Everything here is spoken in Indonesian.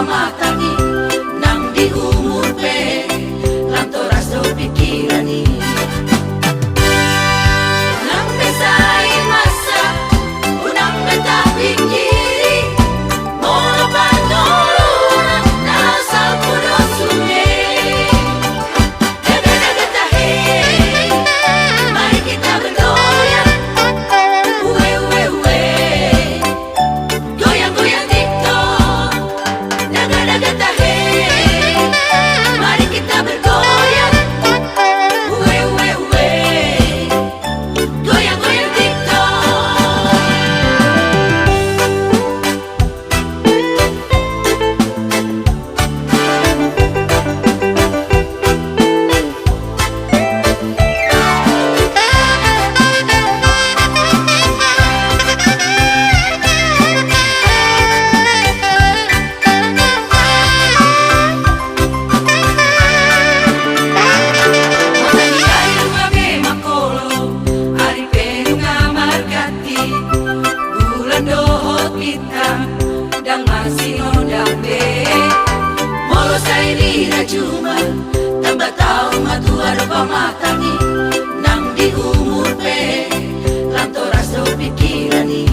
pamatani nang di umur pe lantoras do pikirani nang besai masa unang beta pikiri mono pandoluna nasal puno sunye daga hey mari kita bergoyang uwe uwe uwe goyang goyang TikTok daga hey mari kita bergoyang uwe uwe uwe goyang goyang TikTok. Cuma tambah tahu matua do pamatani nang di umur pe lantoras do pikirani